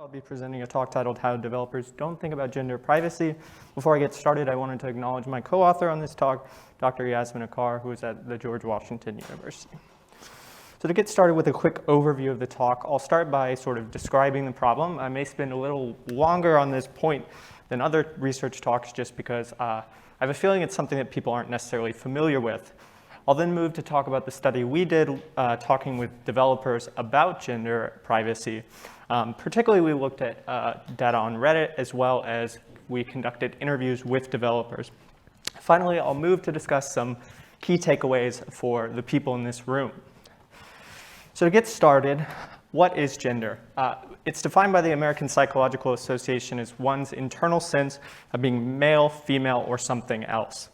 I'll be presenting a talk titled How Developers Don't Think About Gender Privacy. Before I get started, I wanted to acknowledge my co-author on this talk, Dr. Yasmin Akar, who is at the George Washington University. So to get started with a quick overview of the talk, I'll start by sort of describing the problem. I may spend a little longer on this point than other research talks just because I have a feeling it's something that people aren't necessarily familiar with. I'll then move to talk about the study we did talking with developers about gender privacy. Particularly, we looked at data on Reddit, as well as we conducted interviews with developers. Finally, I'll move to discuss some key takeaways for the people in this room. So to get started, what is gender? It's defined by the American Psychological Association as one's internal sense of being male, female, or something else.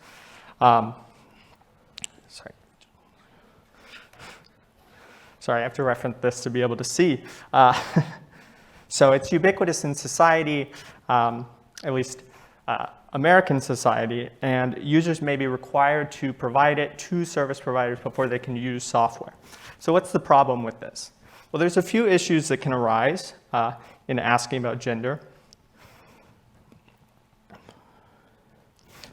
Sorry, I have to reference this to be able to see. So it's ubiquitous in society, at least American society, and users may be required to provide it to service providers before they can use software. So what's the problem with this? Well, there's a few issues that can arise in asking about gender.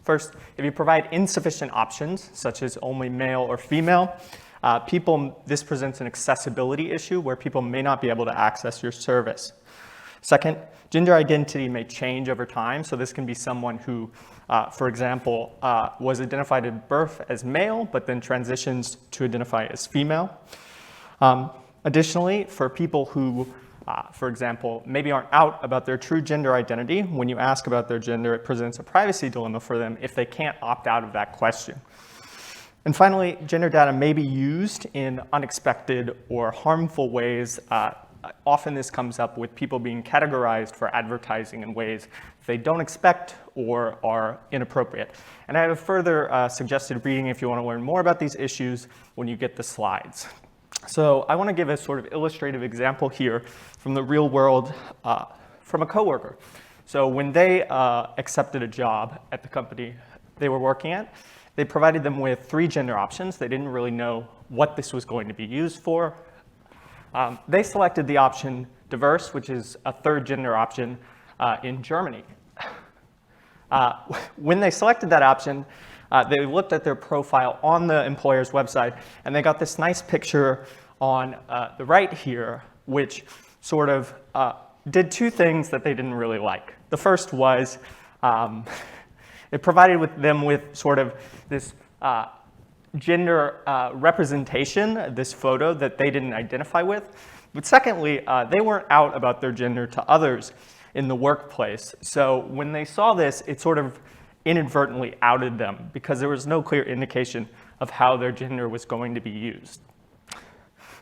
First, if you provide insufficient options, such as only male or female, this presents an accessibility issue where people may not be able to access your service. Second, gender identity may change over time. So this can be someone who, for example, was identified at birth as male, but then transitions to identify as female. Additionally, for people who, for example, maybe aren't out about their true gender identity, when you ask about their gender, it presents a privacy dilemma for them if they can't opt out of that question. And finally, gender data may be used in unexpected or harmful ways. Often this comes up with people being categorized for advertising in ways they don't expect or are inappropriate. And I have a further suggested reading if you want to learn more about these issues when you get the slides. So I want to give a sort of illustrative example here from the real world from a coworker. So when they accepted a job at the company they were working at, they provided them with 3 gender options. They didn't really know what this was going to be used for. They selected the option diverse, which is a 3rd gender option in Germany. When they selected that option, they looked at their profile on the employer's website, and they got this nice picture on the right here, which sort of did 2 things that they didn't really like. The first was it provided them with sort of this gender representation, this photo that they didn't identify with. But secondly, they weren't out about their gender to others in the workplace. So when they saw this, it sort of inadvertently outed them because there was no clear indication of how their gender was going to be used.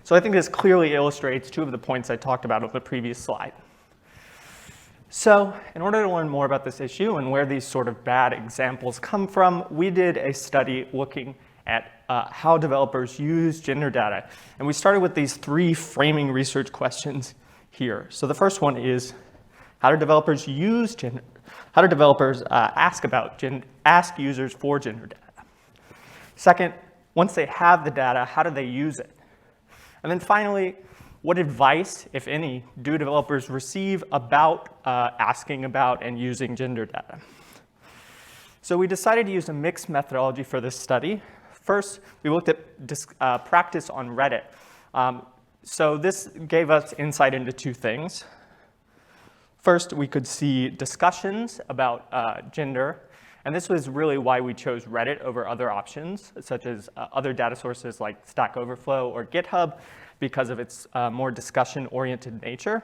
So I think this clearly illustrates 2 of the points I talked about on the previous slide. So in order to learn more about this issue and where these sort of bad examples come from, we did a study looking at how developers use gender data. And we started with these 3 framing research questions here. So the first one is, how do developers use gender? How do developers ask users for gender data? Second, once they have the data, how do they use it? And then finally, what advice, if any, do developers receive about asking about and using gender data? So we decided to use a mixed methodology for this study. First, we looked at practice on Reddit. So this gave us insight into 2 things. First, we could see discussions about gender. And this was really why we chose Reddit over other options, such as other data sources like Stack Overflow or GitHub, because of its more discussion-oriented nature.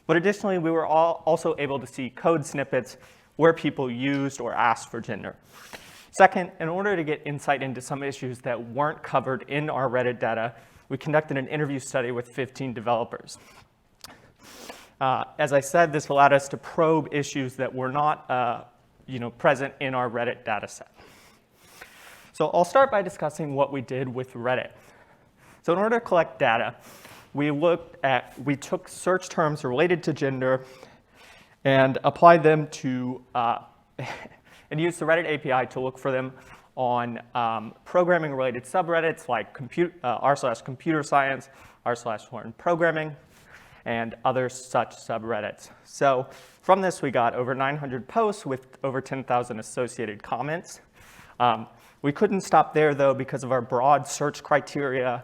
But additionally, we were also able to see code snippets where people used or asked for gender. Second, in order to get insight into some issues that weren't covered in our Reddit data, we conducted an interview study with 15 developers. As I said, this allowed us to probe issues that were not present in our Reddit data set. So I'll start by discussing what we did with Reddit. So in order to collect data, we took search terms related to gender and applied them to, and used the Reddit API to look for them on programming-related subreddits like r/computer science, r/learn programming. and other such subreddits. So from this, we got over 900 posts with over 10,000 associated comments. We couldn't stop there, though, because of our broad search criteria.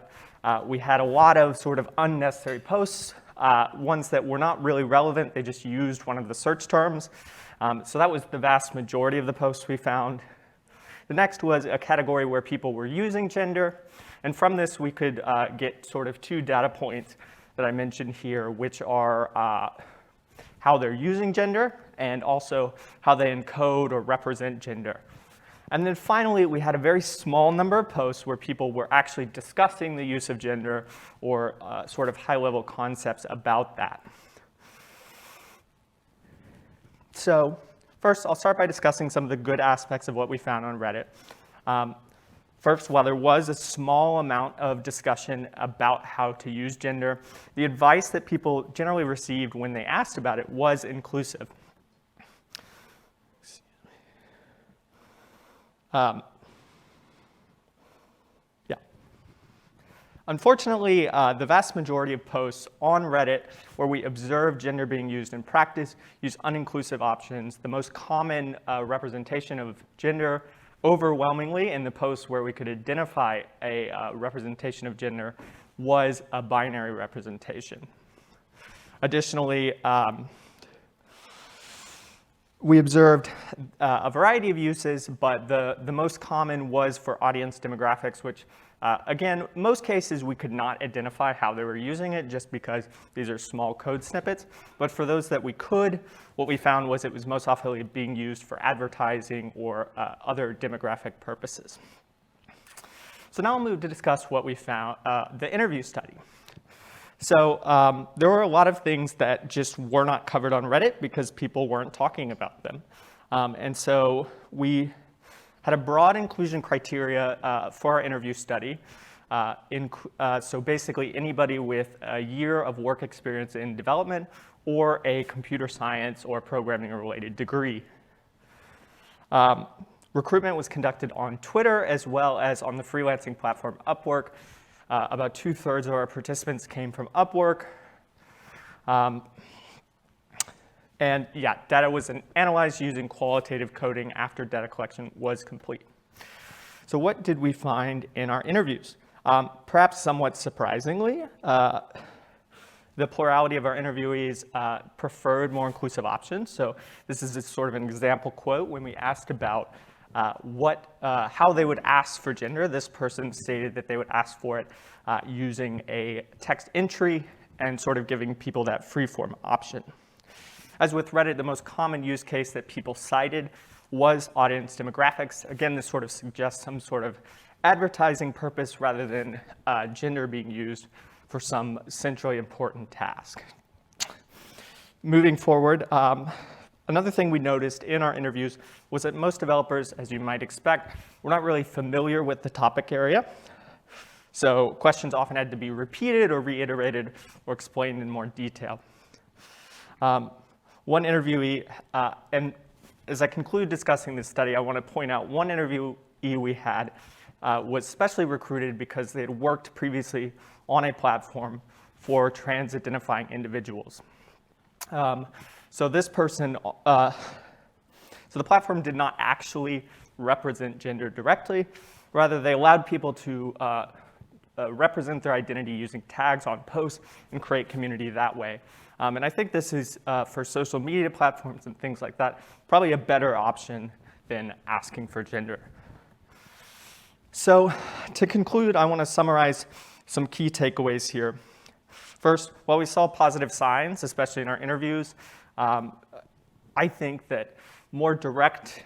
We had a lot of sort of unnecessary posts, ones that were not really relevant. They just used one of the search terms. So that was the vast majority of the posts we found. The next was a category where people were using gender. And from this, we could get sort of 2 data points that I mentioned here, which are how they're using gender and also how they encode or represent gender. And then finally, we had a very small number of posts where people were actually discussing the use of gender or sort of high-level concepts about that. So first, I'll start by discussing some of the good aspects of what we found on Reddit. First, while there was a small amount of discussion about how to use gender, the advice that people generally received when they asked about it was inclusive. Unfortunately, the vast majority of posts on Reddit where we observe gender being used in practice use uninclusive options. The most common representation of gender, overwhelmingly in the posts where we could identify a representation of gender, was a binary representation. Additionally, we observed a variety of uses, but the most common was for audience demographics, which, again, most cases we could not identify how they were using it just because these are small code snippets. But for those that we could, what we found was it was most often being used for advertising or other demographic purposes. So now I'll move to discuss what we found, the interview study. So there were a lot of things that just were not covered on Reddit because people weren't talking about them. And so we had a broad inclusion criteria for our interview study. So basically anybody with a year of work experience in development or a computer science or programming related degree. Recruitment was conducted on Twitter as well as on the freelancing platform Upwork. About 2/3 of our participants came from Upwork. And yeah, data was analyzed using qualitative coding after data collection was complete. So what did we find in our interviews? Perhaps somewhat surprisingly, the plurality of our interviewees preferred more inclusive options. So this is sort of an example quote. When we asked about how they would ask for gender, this person stated that they would ask for it using a text entry and sort of giving people that freeform option. As with Reddit, the most common use case that people cited was audience demographics. Again, this sort of suggests some sort of advertising purpose rather than gender being used for some centrally important task. Moving forward, another thing we noticed in our interviews was that most developers, as you might expect, were not really familiar with the topic area. So questions often had to be repeated or reiterated or explained in more detail. One interviewee, and as I conclude discussing this study, I want to point out one interviewee we had was specially recruited because they had worked previously on a platform for trans-identifying individuals. So this person, so the platform did not actually represent gender directly. Rather, they allowed people to represent their identity using tags on posts and create community that way. And I think this is, for social media platforms and things like that, probably a better option than asking for gender. So to conclude, I want to summarize some key takeaways here. First, while we saw positive signs, especially in our interviews, I think that more direct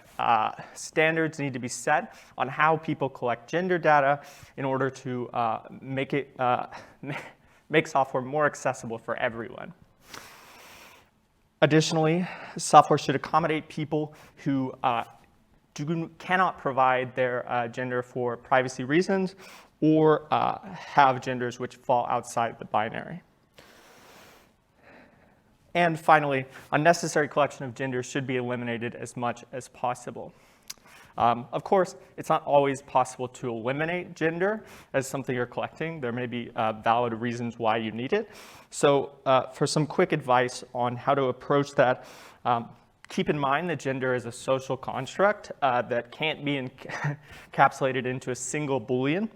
standards need to be set on how people collect gender data in order to make software more accessible for everyone. Additionally, software should accommodate people who cannot provide their gender for privacy reasons or have genders which fall outside the binary. And finally, unnecessary collection of gender should be eliminated as much as possible. Of course, it's not always possible to eliminate gender as something you're collecting. There may be valid reasons why you need it. So for some quick advice on how to approach that, keep in mind that gender is a social construct that can't be encapsulated into a single Boolean.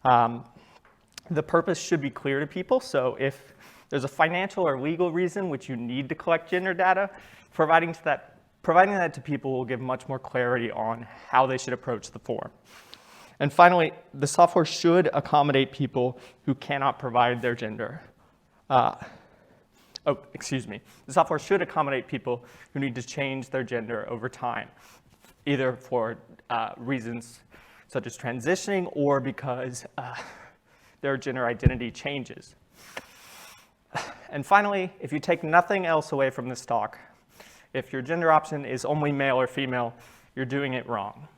The purpose should be clear to people. So if there's a financial or legal reason which you need to collect gender data, providing that to people will give much more clarity on how they should approach the form. And finally, the software should accommodate people who cannot provide their gender. The software should accommodate people who need to change their gender over time, either for reasons such as transitioning or because their gender identity changes. And finally, if you take nothing else away from this talk, if your gender option is only male or female, you're doing it wrong.